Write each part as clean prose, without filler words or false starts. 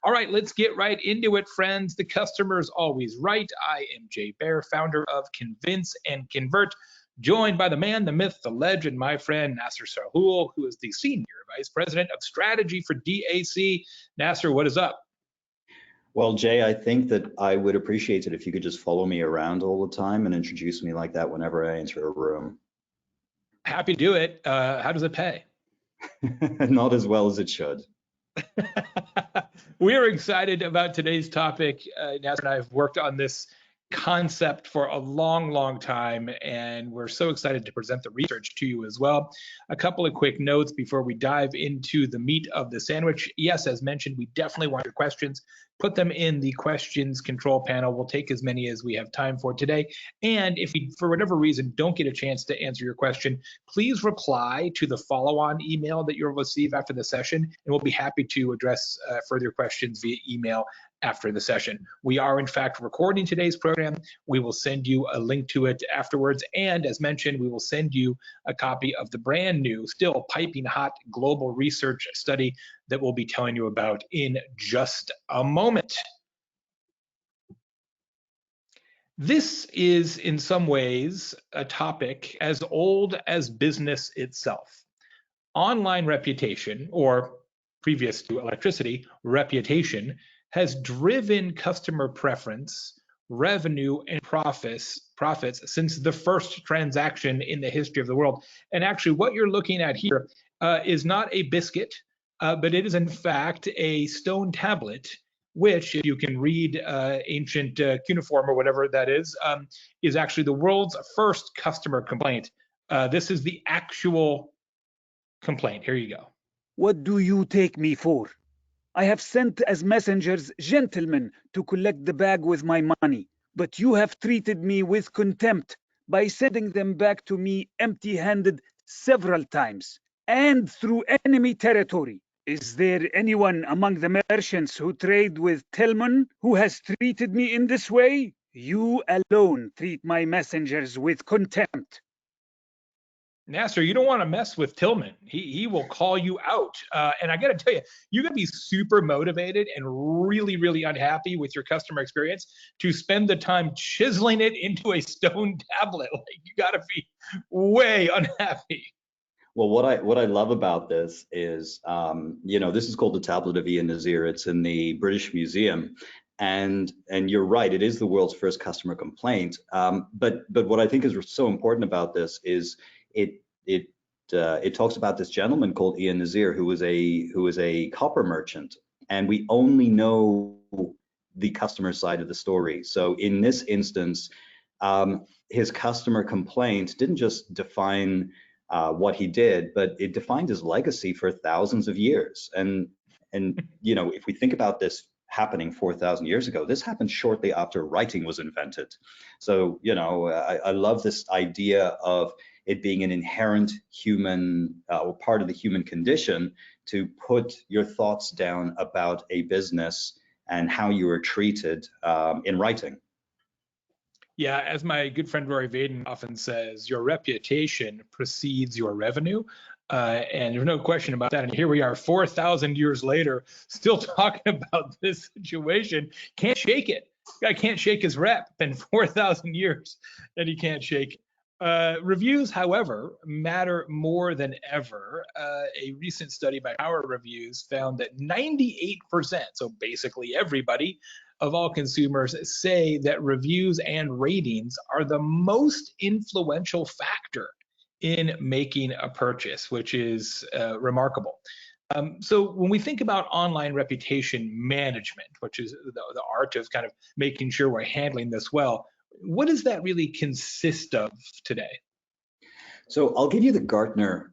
All right, let's get right into it, friends. The customer's always right. I am Baer, founder of Convince and Convert, joined by the man, the myth, the legend, my friend Nasser Sahlool, who is the Senior Vice President of Strategy for DAC. Nasser, what is up? Well, Jay, I think that I would appreciate it if you could just follow me around all the time and introduce me like that whenever I enter a room. Happy to do it. How does it pay? Not as well as it should. We're excited about today's topic. Nasser and I have worked on this concept for a long, long time, and we're so excited to present the research to you as well. A couple of quick notes before we dive into the meat of the sandwich. Yes, as mentioned, we definitely want your questions. Put them in the questions control panel. We'll take as many as we have time for today. And if we, for whatever reason, don't get a chance to answer your question, please reply to the follow-on email that you'll receive after the session, and we'll be happy to address further questions via email after the session. We are in fact recording today's program. We will send you a link to it afterwards. And as mentioned, we will send you a copy of the brand new, still piping hot global research study that we'll be telling you about in just a moment. This is in some ways a topic as old as business itself. Online reputation, or previous to electricity, reputation, has driven customer preference, revenue, and profits since the first transaction in the history of the world. And actually, what you're looking at here is not a biscuit, but it is in fact a stone tablet, which, if you can read ancient cuneiform or whatever that is actually the world's first customer complaint. This is the actual complaint. Here you go. What do you take me for? I have sent as messengers gentlemen to collect the bag with my money, but you have treated me with contempt by sending them back to me empty-handed several times and through enemy territory. Is there anyone among the merchants who trade with Tillman who has treated me in this way? You alone treat my messengers with contempt. Nasser, you don't want to mess with Tillman. He will call you out. And I got to tell you, you're going to be super motivated and really, really unhappy with your customer experience to spend the time chiseling it into a stone tablet. Like, you got to be way unhappy. Well, what I love about this is, this is called the Tablet of Ian Nazir. It's in the British Museum. And you're right, it is the world's first customer complaint. But what I think is so important about this is it talks about this gentleman called Ian Nazir, who was a copper merchant, and we only know the customer side of the story. So in this instance, his customer complaint didn't just define what he did, but it defined his legacy for thousands of years. And if we think about this happening 4,000 years ago, this happened shortly after writing was invented. So I love this idea of it being an inherent human or part of the human condition to put your thoughts down about a business and how you are treated in writing. Yeah, as my good friend Rory Vaden often says, your reputation precedes your revenue. And there's no question about that. And here we are 4,000 years later, still talking about this situation. Can't shake it. Guy can't shake his rep. Been 4,000 years and he can't shake it. Reviews, however, matter more than ever. A recent study by Our Reviews found that 98%, so basically everybody, of all consumers say that reviews and ratings are the most influential factor in making a purchase, which is remarkable. So when we think about online reputation management, which is the art of kind of making sure we're handling this well, what does that really consist of today? So I'll give you the Gartner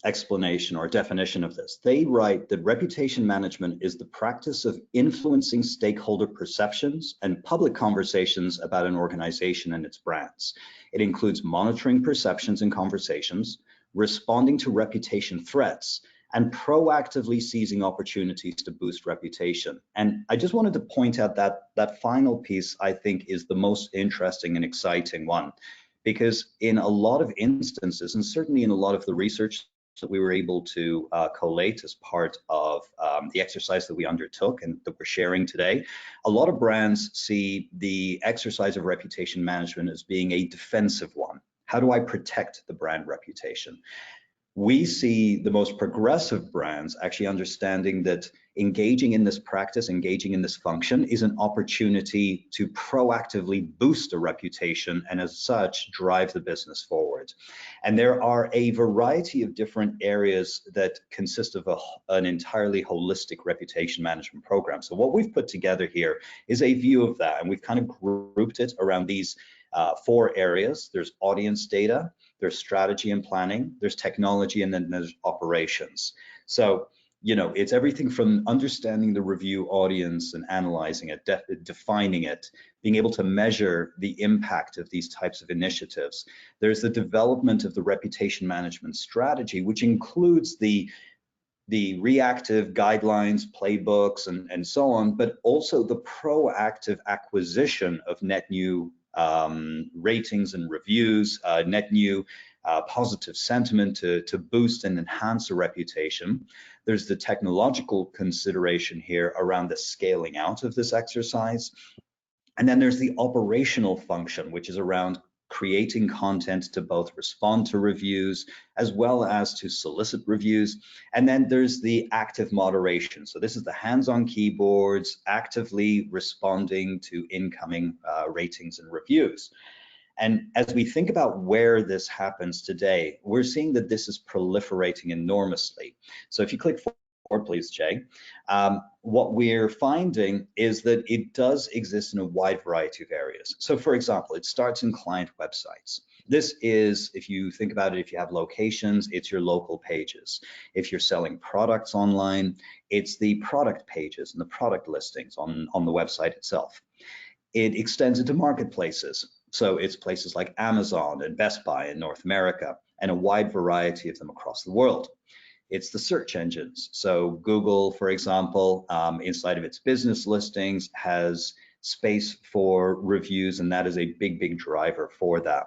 explanation or definition of this. They write that reputation management is the practice of influencing stakeholder perceptions and public conversations about an organization and its brands. It includes monitoring perceptions and conversations, responding to reputation threats, and proactively seizing opportunities to boost reputation. And I just wanted to point out that final piece, I think, is the most interesting and exciting one, because in a lot of instances, and certainly in a lot of the research that we were able to collate as part of the exercise that we undertook and that we're sharing today. A lot of brands see the exercise of reputation management as being a defensive one. How do I protect the brand reputation? We see the most progressive brands actually understanding that engaging in this practice, engaging in this function is an opportunity to proactively boost a reputation and as such drive the business forward. And there are a variety of different areas that consist of an entirely holistic reputation management program. So what we've put together here is a view of that, and we've kind of grouped it around these 4 areas. There's audience data, there's strategy and planning, there's technology, and then there's operations. So, you know, it's everything from understanding the review audience and analyzing it, defining it, being able to measure the impact of these types of initiatives. There's the development of the reputation management strategy, which includes the reactive guidelines, playbooks, and so on, but also the proactive acquisition of net new ratings and reviews, net new positive sentiment to boost and enhance a reputation. There's the technological consideration here around the scaling out of this exercise. And then there's the operational function, which is around creating content to both respond to reviews as well as to solicit reviews. And then there's the active moderation. So this is the hands-on keyboards, actively responding to incoming ratings and reviews. And as we think about where this happens today, we're seeing that this is proliferating enormously. So if you click forward, please, Jay, what we're finding is that it does exist in a wide variety of areas. So for example, it starts in client websites. This is, if you think about it, if you have locations, it's your local pages. If you're selling products online, it's the product pages and the product listings on the website itself. It extends into marketplaces. So it's places like Amazon and Best Buy in North America and a wide variety of them across the world. It's the search engines. So Google, for example, inside of its business listings has space for reviews, and that is a big, big driver for that.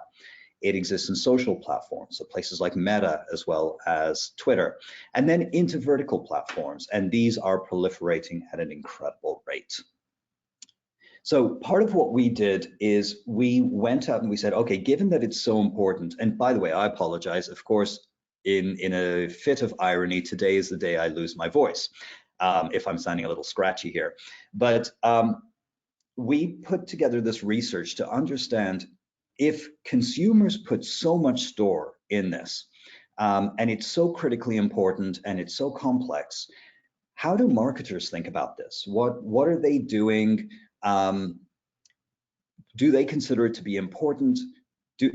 It exists in social platforms, so places like Meta as well as Twitter, and then into vertical platforms, and these are proliferating at an incredible rate. So part of what we did is we went out and we said, okay, given that it's so important, and by the way, I apologize, of course, in a fit of irony, today is the day I lose my voice, if I'm sounding a little scratchy here. But we put together this research to understand if consumers put so much store in this, and it's so critically important and it's so complex, how do marketers think about this? What are they doing? Do they consider it to be important?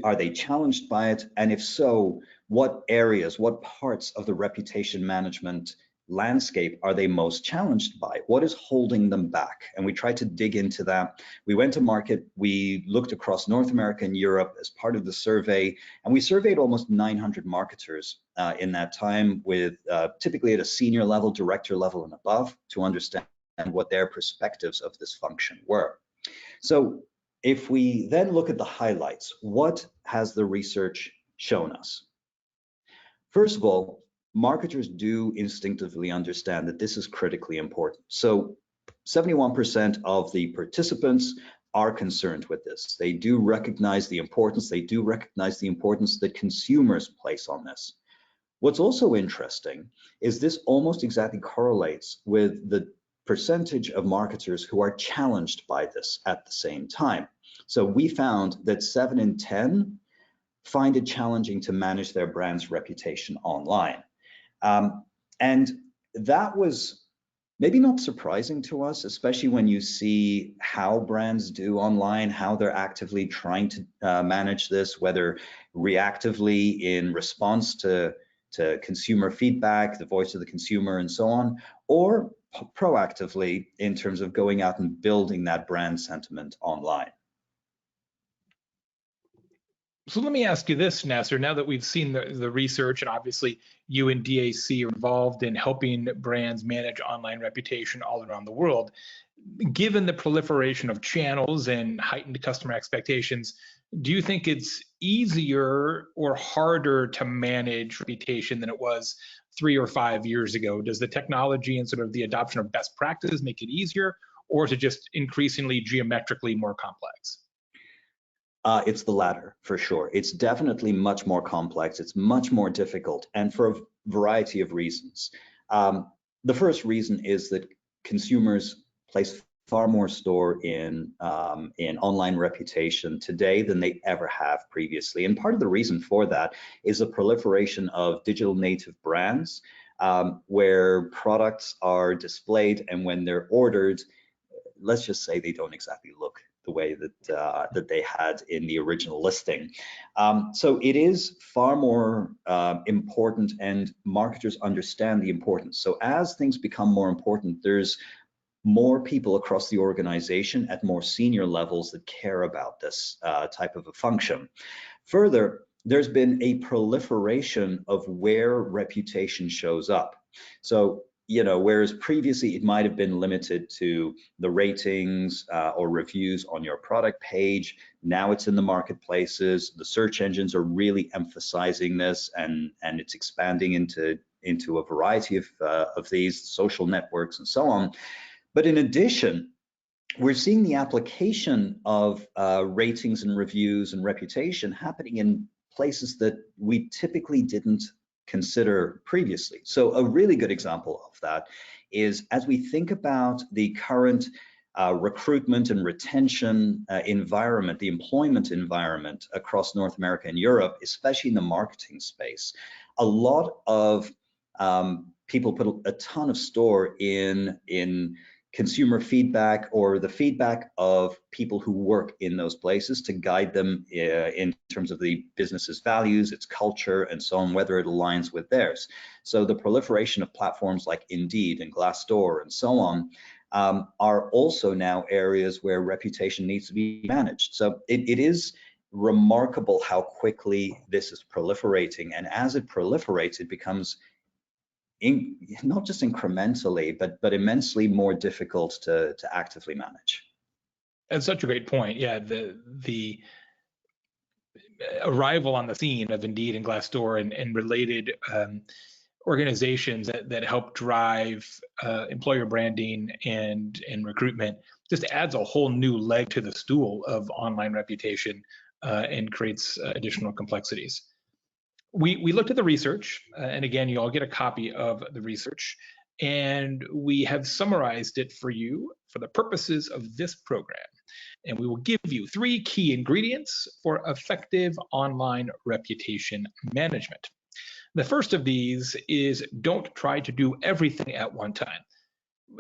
Are they challenged by it? And if so, what areas, what parts of the reputation management landscape are they most challenged by? What is holding them back? And we tried to dig into that. We went to market, we looked across North America and Europe as part of the survey, and we surveyed almost 900 marketers in that time with typically at a senior level, director level and above, to understand what their perspectives of this function were. So if we then look at the highlights, what has the research shown us? First of all, marketers do instinctively understand that this is critically important. So 71% of the participants are concerned with this. They do recognize the importance. They do recognize the importance that consumers place on this. What's also interesting is this almost exactly correlates with the percentage of marketers who are challenged by this at the same time. So we found that 7 in 10 find it challenging to manage their brand's reputation online. And that was maybe not surprising to us, especially when you see how brands do online, how they're actively trying to manage this, whether reactively in response to consumer feedback, the voice of the consumer and so on, or proactively in terms of going out and building that brand sentiment online. So let me ask you this, Nasser, now that we've seen the research, and obviously you and DAC are involved in helping brands manage online reputation all around the world, given the proliferation of channels and heightened customer expectations, do you think it's easier or harder to manage reputation than it was 3 or 5 years ago? Does the technology and sort of the adoption of best practices make it easier, or is it just increasingly geometrically more complex? It's the latter, for sure. It's definitely much more complex. It's much more difficult, and for a variety of reasons. The first reason is that consumers place far more store in online reputation today than they ever have previously. And part of the reason for that is a proliferation of digital native brands, where products are displayed, and when they're ordered, let's just say they don't exactly look the way that they had in the original listing. So it is far more important, and marketers understand the importance. So as things become more important, there's more people across the organization at more senior levels that care about this type of a function. Further, there's been a proliferation of where reputation shows up. So, whereas previously it might have been limited to the ratings or reviews on your product page, now it's in the marketplaces. The search engines are really emphasizing this, and it's expanding into a variety of these social networks and so on. But in addition, we're seeing the application of ratings and reviews and reputation happening in places that we typically didn't consider previously. So a really good example of that is, as we think about the current recruitment and retention environment, the employment environment across North America and Europe, especially in the marketing space, a lot of people put a ton of store in consumer feedback, or the feedback of people who work in those places, to guide them in terms of the business's values, its culture, and so on, whether it aligns with theirs. So the proliferation of platforms like Indeed and Glassdoor and so on are also now areas where reputation needs to be managed. So it is remarkable how quickly this is proliferating, and as it proliferates, it becomes not just incrementally, but immensely more difficult to actively manage. That's such a great point. Yeah, the arrival on the scene of Indeed and Glassdoor and related organizations that help drive employer branding and recruitment just adds a whole new leg to the stool of online reputation and creates additional complexities. We looked at the research, and again, you all get a copy of the research, and we have summarized it for you for the purposes of this program. And we will give you 3 key ingredients for effective online reputation management. The first of these is don't try to do everything at one time.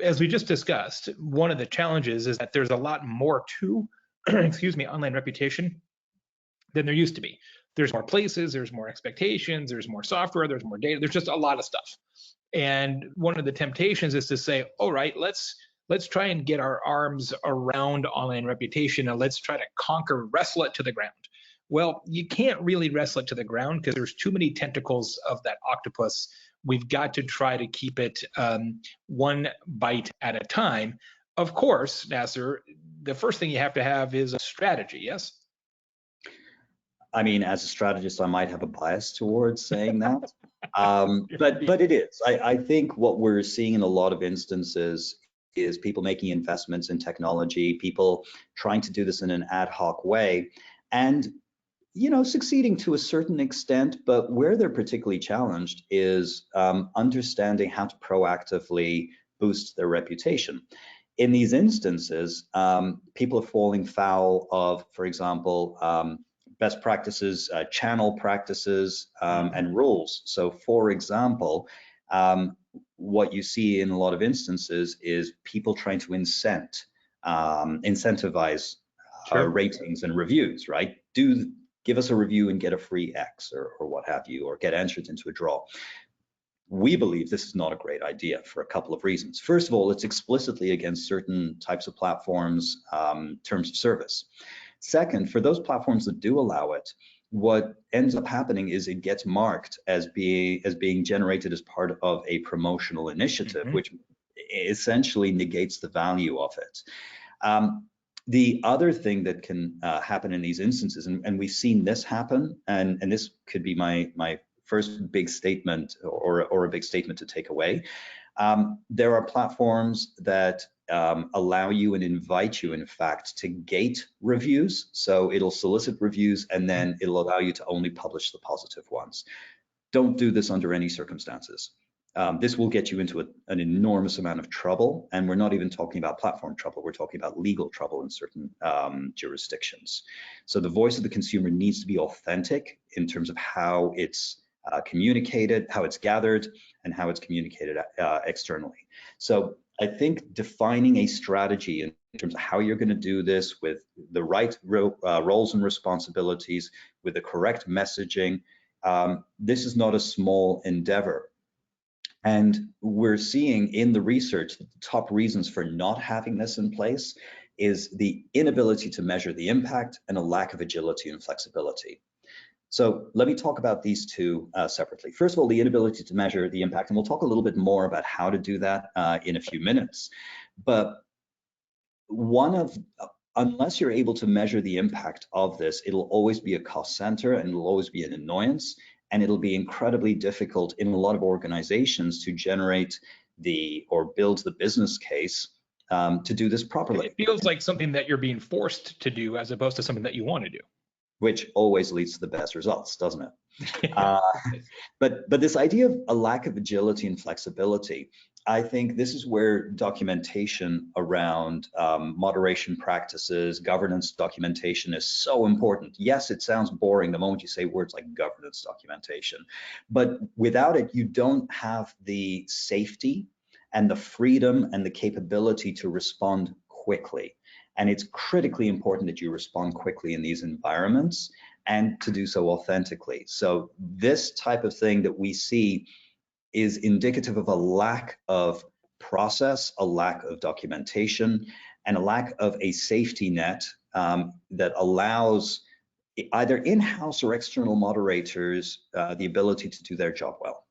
As we just discussed, one of the challenges is that there's a lot more to, online reputation than there used to be. There's more places, there's more expectations, there's more software, there's more data, there's just a lot of stuff. And one of the temptations is to say, all right, let's try and get our arms around online reputation, and let's try to wrestle it to the ground. Well, you can't really wrestle it to the ground because there's too many tentacles of that octopus. We've got to try to keep it one bite at a time. Of course, Nasser, the first thing you have to have is a strategy, yes? I mean, as a strategist, I might have a bias towards saying that, but it is. I think what we're seeing in a lot of instances is people making investments in technology, people trying to do this in an ad hoc way, and succeeding to a certain extent. But where they're particularly challenged is understanding how to proactively boost their reputation. In these instances, people are falling foul of, for example, best practices, channel practices, and rules. So for example, what you see in a lot of instances is people trying to incentivize ratings and reviews, right? Give us a review and get a free X or what have you, or get entered into a draw. We believe this is not a great idea for a couple of reasons. First of all, it's explicitly against certain types of platforms' terms of service. Second, for those platforms that do allow it, what ends up happening is it gets marked as being generated as part of a promotional initiative, which essentially negates the value of it. The other thing that can happen in these instances, and we've seen this happen, and this could be my first big statement or a big statement to take away. There are platforms that allow you and invite you, in fact, to gate reviews. So it'll solicit reviews and then it'll allow you to only publish the positive ones. Don't do this under any circumstances. This will get you into an enormous amount of trouble, and we're not even talking about platform trouble, we're talking about legal trouble in certain jurisdictions. So the voice of the consumer needs to be authentic in terms of how it's communicated, how it's gathered, and how it's communicated externally. So I think defining a strategy in terms of how you're going to do this with the right roles and responsibilities, with the correct messaging, this is not a small endeavor. And we're seeing in the research that the top reasons for not having this in place is the inability to measure the impact and a lack of agility and flexibility. So let me talk about these two separately. First of all, the inability to measure the impact, and we'll talk a little bit more about how to do that in a few minutes. But unless you're able to measure the impact of this, it'll always be a cost center and it'll always be an annoyance. And it'll be incredibly difficult in a lot of organizations to generate or build the business case to do this properly. It feels like something that you're being forced to do as opposed to something that you want to do. Which always leads to the best results, doesn't it? But this idea of a lack of agility and flexibility, I think this is where documentation around moderation practices, governance documentation is so important. Yes, it sounds boring the moment you say words like governance documentation, but without it, you don't have the safety and the freedom and the capability to respond quickly. And it's critically important that you respond quickly in these environments and to do so authentically. So this type of thing that we see is indicative of a lack of process, a lack of documentation, and a lack of a safety net that allows either in-house or external moderators the ability to do their job well.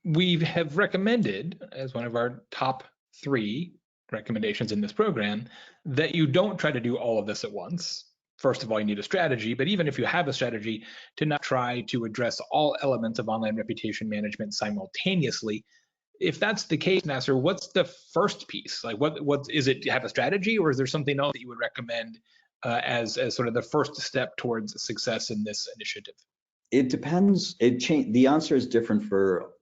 We have recommended, as one of our top 3 recommendations in this program, that you don't try to do all of this at once. First of all, you need a strategy, but even if you have a strategy, to not try to address all elements of online reputation management simultaneously. If that's the case, Nasser, what's the first piece? Like, what is it? Do you have a strategy, or is there something else that you would recommend as sort of the first step towards success in this initiative? It depends. The answer is different for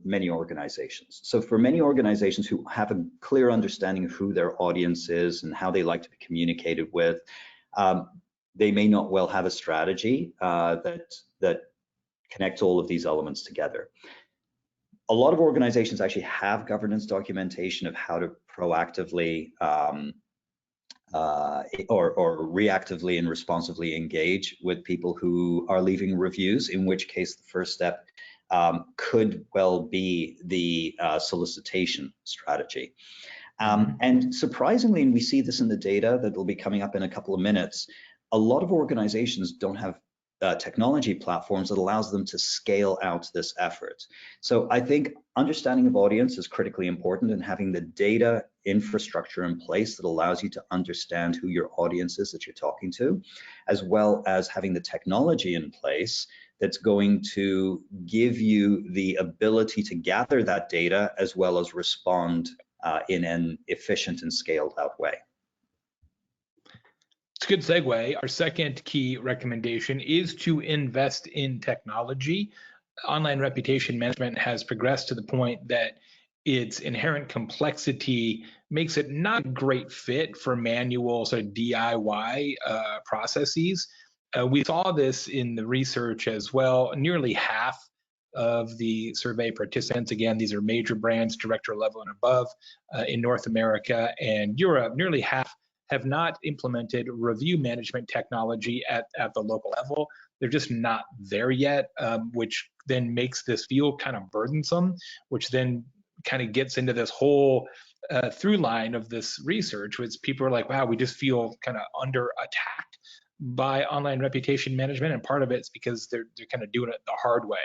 many organizations. So for many organizations who have a clear understanding of who their audience is and how they like to be communicated with, they may not well have a strategy that connects all of these elements together. A lot of organizations actually have governance documentation of how to proactively or reactively and responsively engage with people who are leaving reviews, in which case the first step could well be the solicitation strategy. And surprisingly, and we see this in the data that will be coming up in a couple of minutes, a lot of organizations don't have technology platforms that allows them to scale out this effort. So I think understanding of audience is critically important, and having the data infrastructure in place that allows you to understand who your audience is that you're talking to, as well as having the technology in place that's going to give you the ability to gather that data as well as respond in an efficient and scaled out way. It's a good segue. Our second key recommendation is to invest in technology. Online reputation management has progressed to the point that its inherent complexity makes it not a great fit for manual sort of DIY processes. We saw this in the research as well. Nearly half of the survey participants, again, these are major brands, director level and above, in North America and Europe, nearly half have not implemented review management technology at the local level. They're just not there yet, which then makes this feel kind of burdensome, which then kind of gets into this whole through line of this research, which people are like, wow, we just feel kind of under attack by online reputation management, and part of it's because they're kind of doing it the hard way.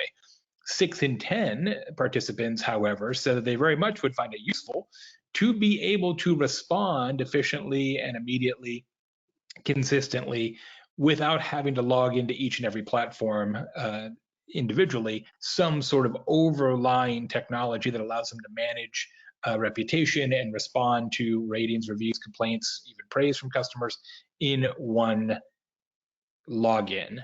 6 in 10 participants, however, said that they very much would find it useful to be able to respond efficiently and immediately, consistently, without having to log into each and every platform individually, some sort of overlying technology that allows them to manage reputation and respond to ratings, reviews, complaints, even praise from customers in one login.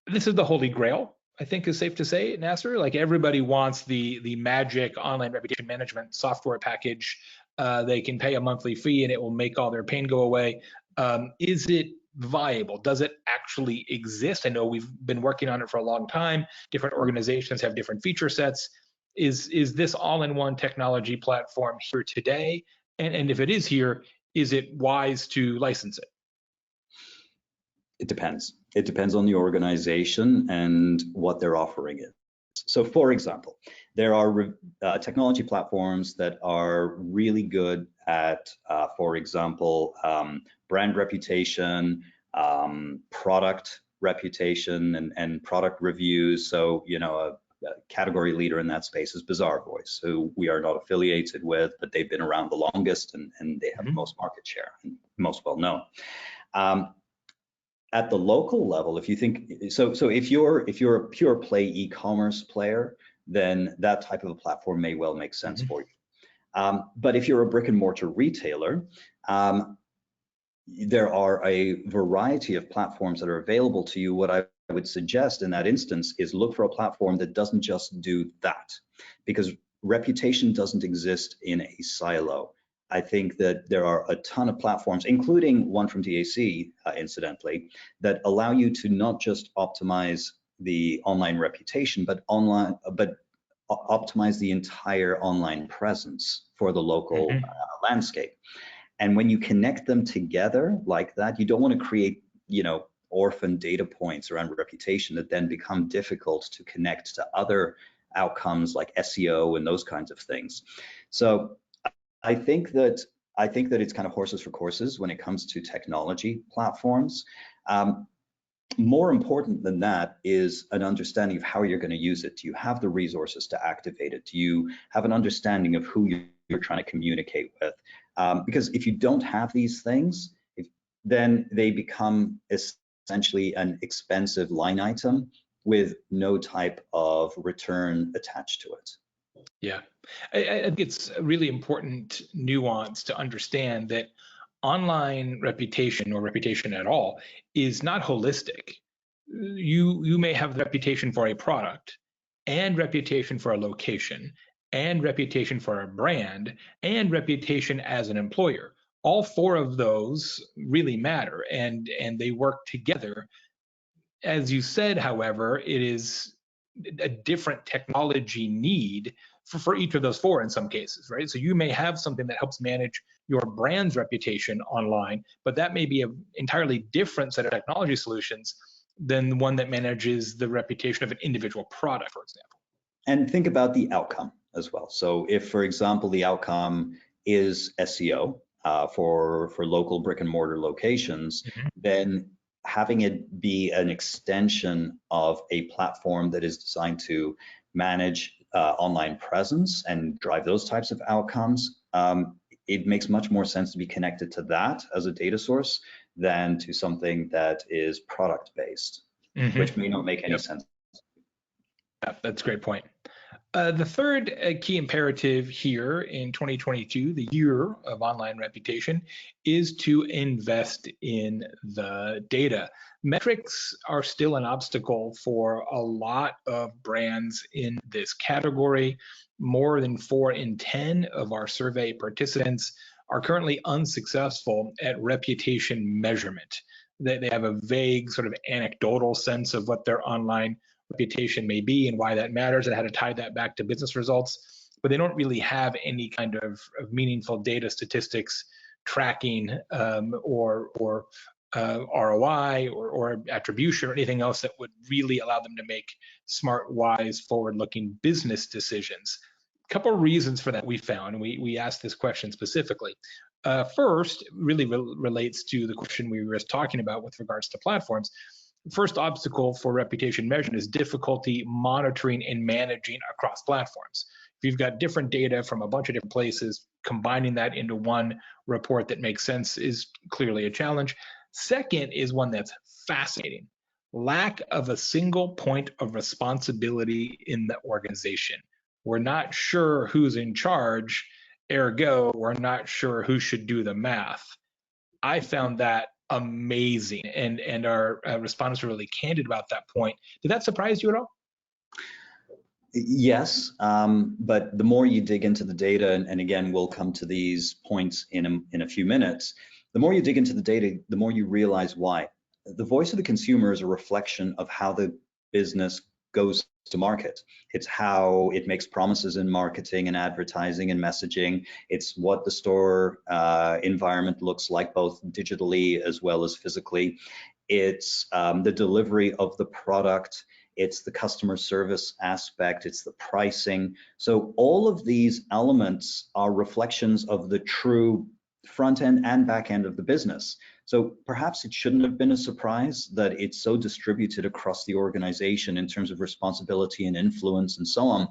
This is the holy grail, I think is safe to say, Nasser. Like, everybody wants the magic online reputation management software package. They can pay a monthly fee and it will make all their pain go away. Is it viable? Does it actually exist? I know we've been working on it for a long time. Different organizations have different feature sets. Is this all-in-one technology platform here today? And if it is here, is it wise to license it? It depends. It depends on the organization and what they're offering it. So, for example, there are technology platforms that are really good at, for example, brand reputation, product reputation, and product reviews. So, a category leader in that space is Baer, who we are not affiliated with, but they've been around the longest and they have the most market share and most well known. At the local level, if you think so if you're a pure play e-commerce player, then that type of a platform may well make sense for you. But if you're a brick and mortar retailer, there are a variety of platforms that are available to you. What I would suggest in that instance is look for a platform that doesn't just do that, because reputation doesn't exist in a silo. I think that there are a ton of platforms, including one from DAC, incidentally, that allow you to not just optimize the online reputation, but optimize the entire online presence for the local landscape. And when you connect them together like that, you don't want to create, orphan data points around reputation that then become difficult to connect to other outcomes like SEO and those kinds of things. So I think that it's kind of horses for courses when it comes to technology platforms. More important than that is an understanding of how you're going to use it. Do you have the resources to activate it? Do you have an understanding of who you're trying to communicate with? Because if you don't have these things, then they become essentially an expensive line item with no type of return attached to it. Yeah, I think it's a really important nuance to understand that online reputation, or reputation at all, is not holistic. You may have the reputation for a product, and reputation for a location, and reputation for a brand, and reputation as an employer. All 4 of those really matter, and they work together. As you said, however, it is a different technology need for each of those 4 in some cases, right? So you may have something that helps manage your brand's reputation online, but that may be an entirely different set of technology solutions than the one that manages the reputation of an individual product, for example. And think about the outcome as well. So if, for example, the outcome is SEO for local brick and mortar locations, then having it be an extension of a platform that is designed to manage online presence and drive those types of outcomes, it makes much more sense to be connected to that as a data source than to something that is product based, which may not make any sense. Yeah, that's a great point. The third key imperative here in 2022, the year of online reputation, is to invest in the data. Metrics are still an obstacle for a lot of brands in this category. More than 4 in 10 of our survey participants are currently unsuccessful at reputation measurement. They have a vague, sort of anecdotal sense of what their online reputation may be and why that matters and how to tie that back to business results, but they don't really have any kind of meaningful data statistics tracking or ROI or attribution or anything else that would really allow them to make smart, wise, forward-looking business decisions. A couple of reasons for that we found, and we asked this question specifically. First, really relates to the question we were just talking about with regards to platforms. First obstacle for reputation measurement is difficulty monitoring and managing across platforms. If you've got different data from a bunch of different places, combining that into one report that makes sense is clearly a challenge. Second is one that's fascinating. Lack of a single point of responsibility in the organization. We're not sure who's in charge, ergo, we're not sure who should do the math. I found that amazing, and our respondents were really candid about that point. Did that surprise you at all? Yes, but the more you dig into the data, and again, we'll come to these points in a few minutes, the more you dig into the data, the more you realize why. The voice of the consumer is a reflection of how the business goes to market. It's how it makes promises in marketing and advertising and messaging. It's what the store environment looks like, both digitally as well as physically. It's the delivery of the product. It's the customer service aspect. It's the pricing. So all of these elements are reflections of the true front end and back end of the business. So perhaps it shouldn't have been a surprise that it's so distributed across the organization in terms of responsibility and influence and so on.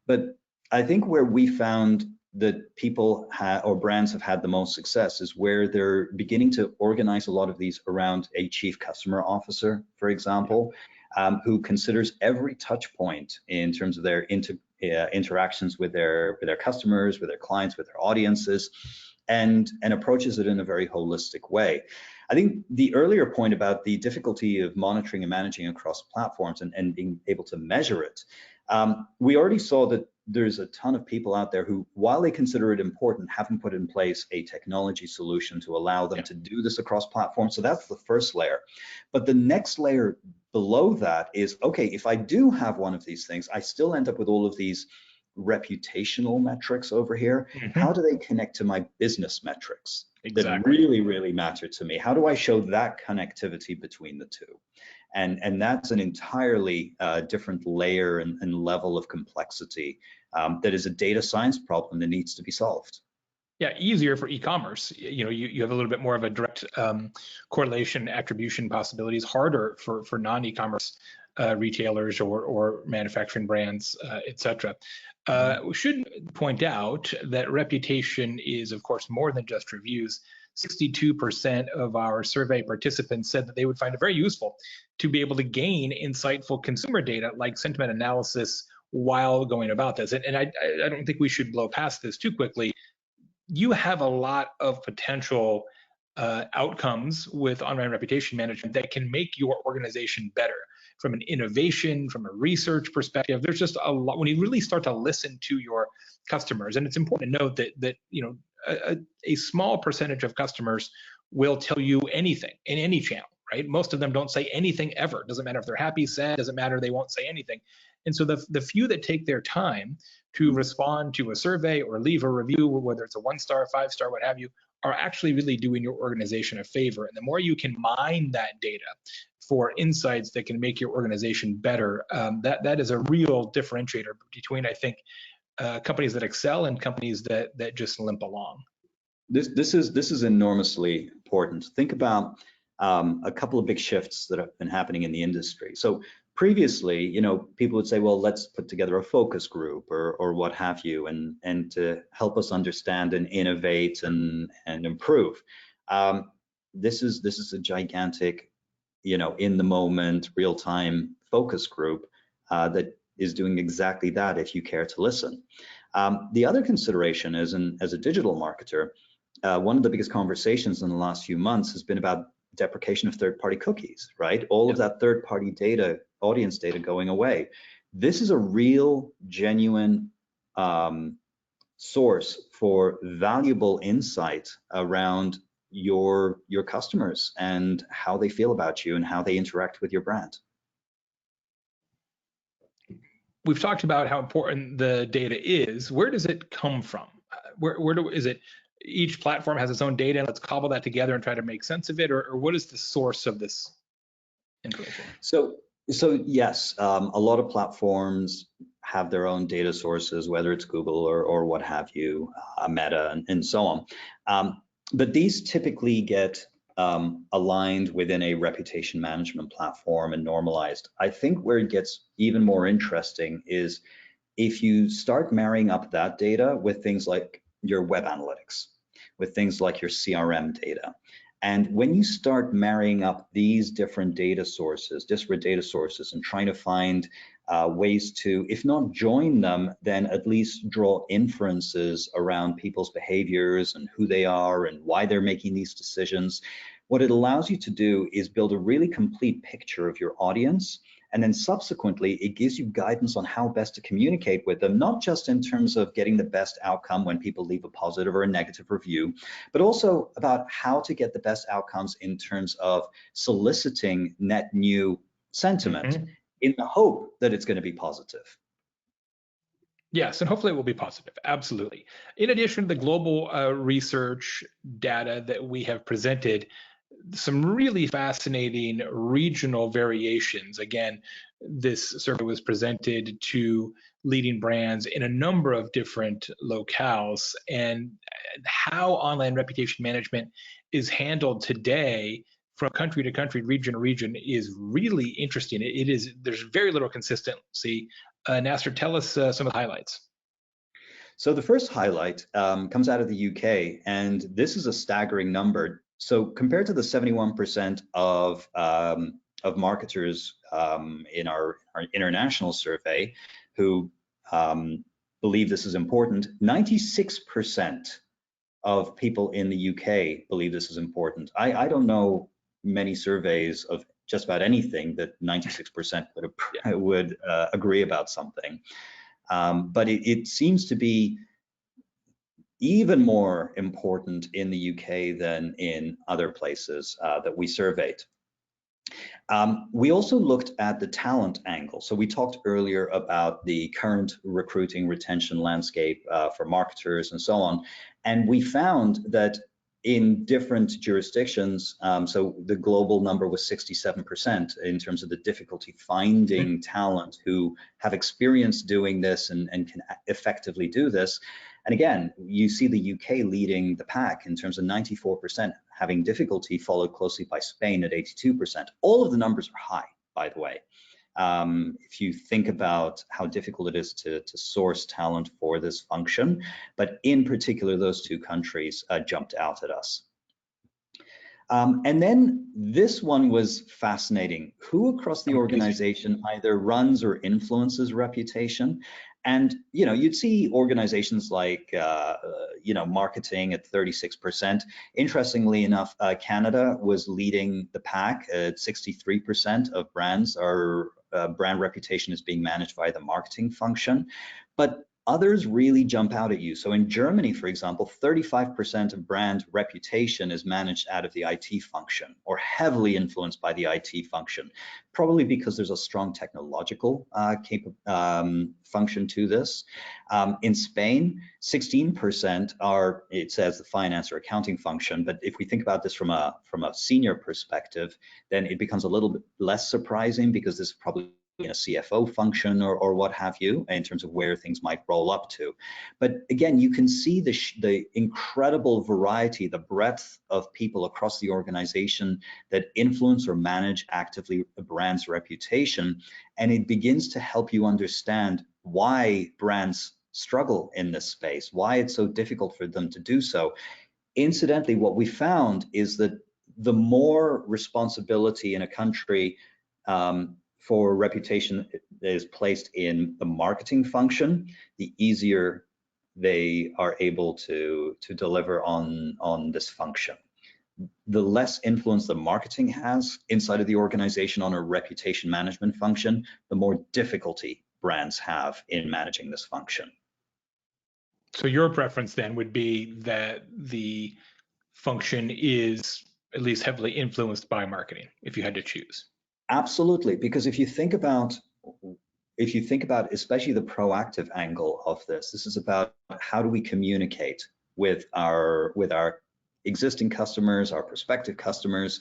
But I think where we found that people or brands have had the most success is where they're beginning to organize a lot of these around a chief customer officer, for example, who considers every touch point in terms of their interactions with their customers, with their clients, with their audiences, and approaches it in a very holistic way. I think the earlier point about the difficulty of monitoring and managing across platforms and being able to measure it, we already saw that there's a ton of people out there who, while they consider it important, haven't put in place a technology solution to allow them to do this across platforms. So that's the first layer. But the next layer below that is, okay, if I do have one of these things, I still end up with all of these reputational metrics over here. How do they connect to my business metrics that really, really matter to me? How do I show that connectivity between the two? And that's an entirely different layer and level of complexity that is a data science problem that needs to be solved. Yeah, easier for e-commerce. You know, you have a little bit more of a direct correlation, attribution possibilities. Harder for non-e-commerce retailers or manufacturing brands, et cetera. We should point out that reputation is, of course, more than just reviews. 62% of our survey participants said that they would find it very useful to be able to gain insightful consumer data like sentiment analysis while going about this. And I don't think we should blow past this too quickly. You have a lot of potential outcomes with online reputation management that can make your organization better from an innovation, from a research perspective. There's just a lot when you really start to listen to your customers. And it's important to note that you know, a small percentage of customers will tell you anything in any channel, right? Most of them don't say anything ever. Doesn't matter if they're happy, sad, doesn't matter, they won't say anything. And so the few that take their time to respond to a survey or leave a review, whether it's a 1-star, 5-star, what have you, are actually really doing your organization a favor. And the more you can mine that data for insights that can make your organization better, that is a real differentiator between, I think, companies that excel and companies that just limp along. This is enormously important. Think about a couple of big shifts that have been happening in the industry. So previously, you know, people would say, well, let's put together a focus group or what have you, and to help us understand and innovate and improve. This is a gigantic, you know, in the moment, real time focus group that is doing exactly that if you care to listen. The other consideration is, as a digital marketer, one of the biggest conversations in the last few months has been about deprecation of third-party cookies, right? All of that third-party data, audience data going away. This is a real, genuine source for valuable insight around your customers and how they feel about you and how they interact with your brand. We've talked about how important the data is. Where does it come from? Is it each platform has its own data and let's cobble that together and try to make sense of it, or what is the source of this information? So yes, a lot of platforms have their own data sources, whether it's Google or what have you, Meta and so on. But these typically get aligned within a reputation management platform and normalized. I think where it gets even more interesting is if you start marrying up that data with things like your web analytics, with things like your CRM data. And when you start marrying up these different data sources, disparate data sources, and trying to find ways to, if not join them, then at least draw inferences around people's behaviors and who they are and why they're making these decisions, what it allows you to do is build a really complete picture of your audience. And then subsequently, it gives you guidance on how best to communicate with them, not just in terms of getting the best outcome when people leave a positive or a negative review, but also about how to get the best outcomes in terms of soliciting net new sentiment in the hope that it's going to be positive. Yes, and hopefully it will be positive. Absolutely. In addition to the global research data that we have presented, some really fascinating regional variations. Again, this survey was presented to leading brands in a number of different locales, and how online reputation management is handled today from country to country, region to region is really interesting. There's very little consistency. Nasser, tell us some of the highlights. So the first highlight comes out of the UK, and this is a staggering number. So compared to the 71% of marketers in our international survey who believe this is important, 96% of people in the UK believe this is important. I don't know many surveys of just about anything that 96% would agree about something. But it seems to be even more important in the UK than in other places that we surveyed. We also looked at the talent angle. So we talked earlier about the current recruiting retention landscape for marketers and so on. And we found that in different jurisdictions, so the global number was 67% in terms of the difficulty finding talent who have experience doing this and can effectively do this. And again, you see the UK leading the pack in terms of 94% having difficulty, followed closely by Spain at 82%. All of the numbers are high, by the way. If you think about how difficult it is to source talent for this function, but in particular, those two countries jumped out at us. And then this one was fascinating. Who across the organization either runs or influences reputation? And you'd see organizations like marketing at 36%. Interestingly enough, Canada was leading the pack at 63% of brands or brand reputation is being managed by the marketing function. But others really jump out at you. So in Germany, for example, 35% of brand reputation is managed out of the IT function or heavily influenced by the IT function, probably because there's a strong technological function to this. In Spain, 16% are, it says, the finance or accounting function. But if we think about this from a senior perspective, then it becomes a little bit less surprising because this is probably a CFO function or what have you in terms of where things might roll up to. But again, you can see the incredible variety, the breadth of people across the organization that influence or manage actively a brand's reputation. And it begins to help you understand why brands struggle in this space, why it's so difficult for them to do so. Incidentally, what we found is that the more responsibility in a country for reputation is placed in the marketing function, the easier they are able to deliver on this function. The less influence the marketing has inside of the organization on a reputation management function, the more difficulty brands have in managing this function. So your preference then would be that the function is at least heavily influenced by marketing, if you had to choose. Absolutely, because if you think about especially the proactive angle of this, this is about how do we communicate with our existing customers, our prospective customers.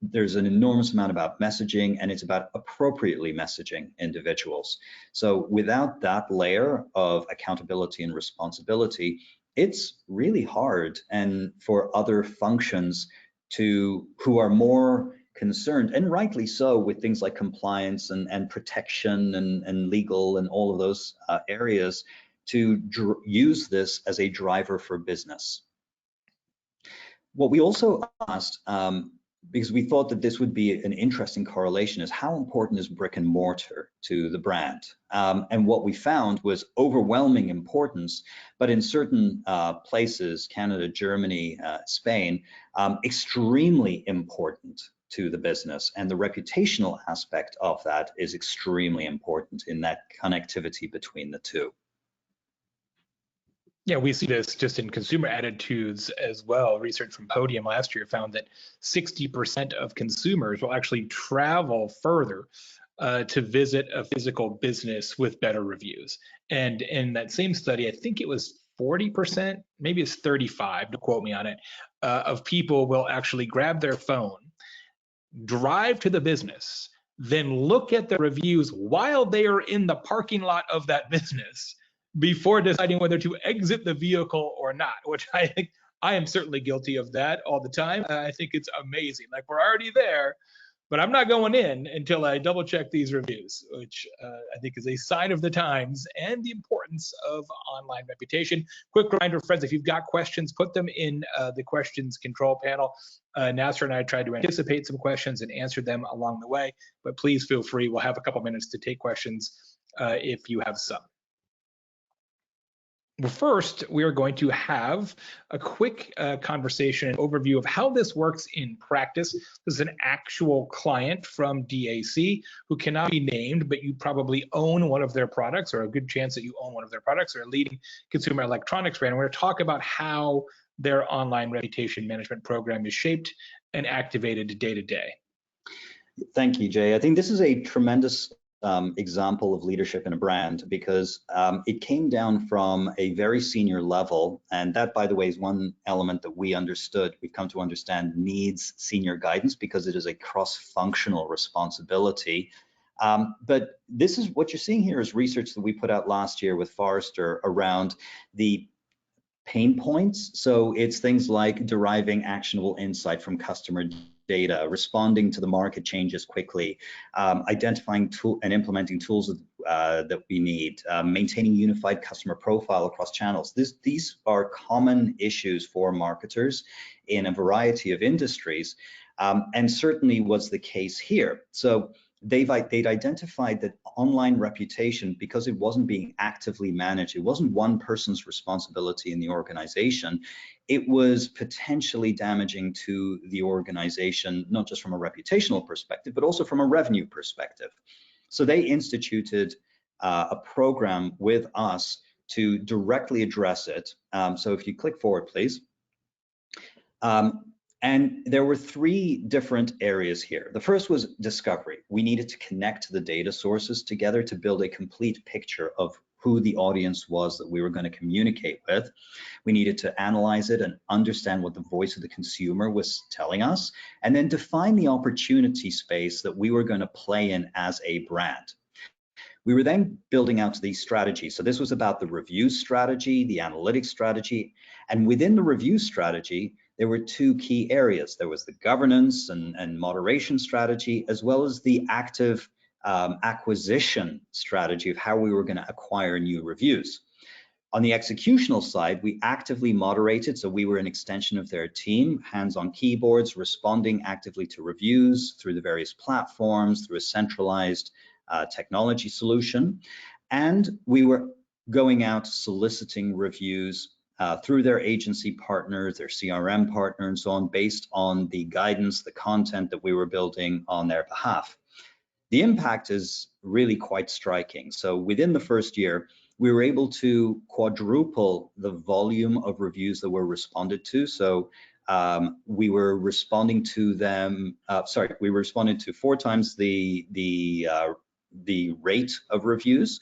There's an enormous amount about messaging, and it's about appropriately messaging individuals. So without that layer of accountability and responsibility, it's really hard, and for other functions who are more concerned, and rightly so, with things like compliance and protection and legal and all of those areas, to use this as a driver for business. What we also asked, because we thought that this would be an interesting correlation, is how important is brick and mortar to the brand? And what we found was overwhelming importance, but in certain places, Canada, Germany, Spain, extremely important to the business. And the reputational aspect of that is extremely important in that connectivity between the two. Yeah, we see this just in consumer attitudes as well. Research from Podium last year found that 60% of consumers will actually travel further to visit a physical business with better reviews. And in that same study, I think it was 40%, maybe it's 35, to quote me on it, of people will actually grab their phone, drive to the business, then look at the reviews while they are in the parking lot of that business before deciding whether to exit the vehicle or not, which I think I am certainly guilty of that all the time. I think it's amazing. Like, we're already there, but I'm not going in until I double check these reviews, which I think is a sign of the times and the importance of online reputation. Quick reminder, friends, if you've got questions, put them in the questions control panel. Nasser and I tried to anticipate some questions and answer them along the way, but please feel free. We'll have a couple minutes to take questions if you have some. Well, first, we are going to have a quick conversation and overview of how this works in practice. This is an actual client from DAC who cannot be named, but you probably own one of their products, or a good chance that you own one of their products, or a leading consumer electronics brand. We're going to talk about how their online reputation management program is shaped and activated day to day. Thank you, Jay. I think this is a tremendous example of leadership in a brand, because it came down from a very senior level, and that, by the way, is one element that we've come to understand needs senior guidance, because it is a cross-functional responsibility. But this is what you're seeing here is research that we put out last year with Forrester around the pain points. So it's things like deriving actionable insight from customer data, responding to the market changes quickly, identifying and implementing tools that we need, maintaining unified customer profile across channels. These are common issues for marketers in a variety of industries, and certainly was the case here. So they'd identified that online reputation, because it wasn't being actively managed, it wasn't one person's responsibility in the organization, it was potentially damaging to the organization, not just from a reputational perspective, but also from a revenue perspective. So they instituted a program with us to directly address it. So if you click forward, please. And there were three different areas here. The first was discovery. We needed to connect the data sources together to build a complete picture of who the audience was that we were going to communicate with. We needed to analyze it and understand what the voice of the consumer was telling us, and then define the opportunity space that we were going to play in as a brand. We were then building out these strategies. So this was about the review strategy, the analytics strategy, and within the review strategy, there were two key areas. There was the governance and moderation strategy, as well as the active acquisition strategy of how we were going to acquire new reviews. On the executional side, we actively moderated, so we were an extension of their team, hands on keyboards, responding actively to reviews through the various platforms, through a centralized technology solution. And we were going out soliciting reviews through their agency partners, their CRM partner, and so on, based on the guidance, the content that we were building on their behalf. The impact is really quite striking. So within the first year, we were able to quadruple the volume of reviews that were responded to. So we were responding to them, we were responding to 4 times the rate of reviews.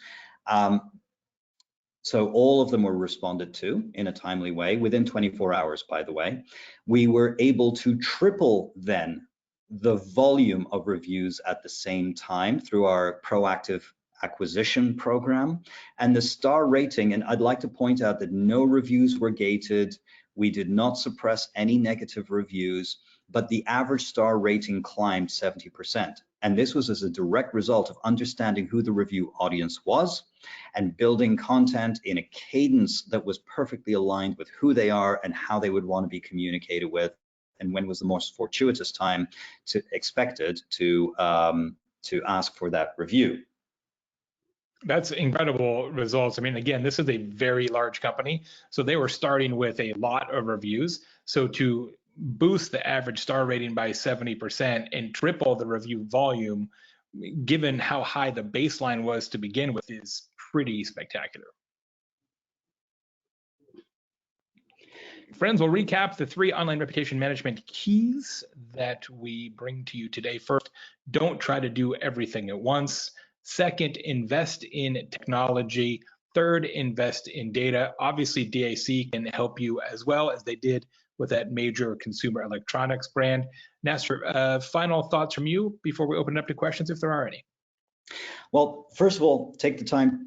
So all of them were responded to in a timely way within 24 hours, by the way. We were able to triple then the volume of reviews at the same time through our proactive acquisition program. And the star rating, and I'd like to point out that no reviews were gated. We did not suppress any negative reviews, but the average star rating climbed 70%. And this was as a direct result of understanding who the review audience was and building content in a cadence that was perfectly aligned with who they are and how they would want to be communicated with, and when was the most fortuitous time expected to ask for that review. That's incredible results. I mean, again, this is a very large company, so they were starting with a lot of reviews. So to boost the average star rating by 70% and triple the review volume, given how high the baseline was to begin with, is pretty spectacular. Friends, we'll recap the 3 online reputation management keys that we bring to you today. First, don't try to do everything at once. Second, invest in technology. Third, invest in data. Obviously, DAC can help you as well, as they did with that major consumer electronics brand. Nasser, final thoughts from you before we open it up to questions, if there are any. Well, first of all, take the time.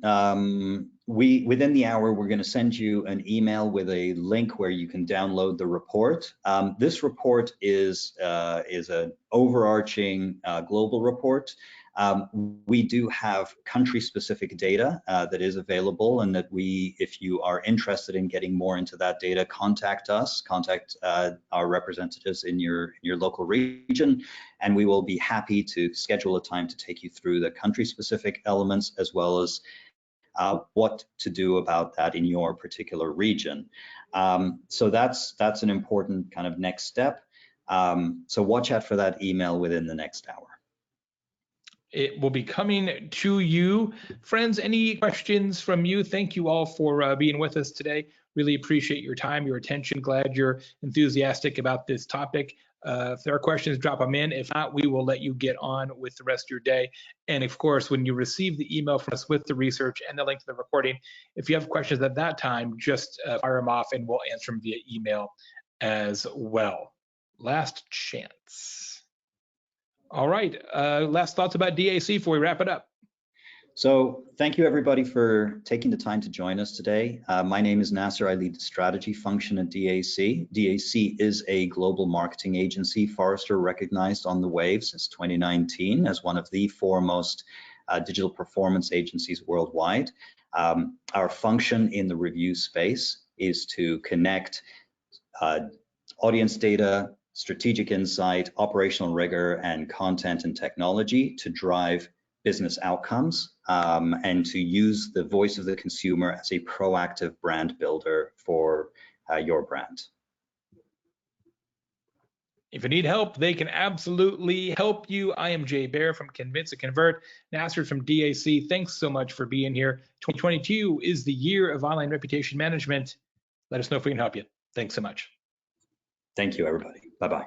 Within the hour, we're going to send you an email with a link where you can download the report. This report is an overarching global report. We do have country-specific data that is available, and that if you are interested in getting more into that data, contact us, contact our representatives in your local region, and we will be happy to schedule a time to take you through the country-specific elements, as well as what to do about that in your particular region. So that's an important kind of next step. So watch out for that email within the next hour. It will be coming to you. Friends, any questions from you? Thank you all for being with us today. Really appreciate your time, your attention. Glad you're enthusiastic about this topic. If there are questions, drop them in. If not, we will let you get on with the rest of your day. And of course, when you receive the email from us with the research and the link to the recording, if you have questions at that time, just fire them off and we'll answer them via email as well. Last chance. All right, last thoughts about DAC before we wrap it up. So thank you everybody for taking the time to join us today. My name is Nasser. I lead the strategy function at DAC. DAC is a global marketing agency, Forrester recognized on the wave since 2019 as one of the foremost digital performance agencies worldwide. Our function in the review space is to connect audience data, strategic insight, operational rigor, and content and technology to drive business outcomes, and to use the voice of the consumer as a proactive brand builder for your brand. If you need help, they can absolutely help you. I am Baer from Convince and Convert. Nasser from DAC, thanks so much for being here. 2022 is the year of online reputation management. Let us know if we can help you. Thanks so much. Thank you, everybody. Bye-bye.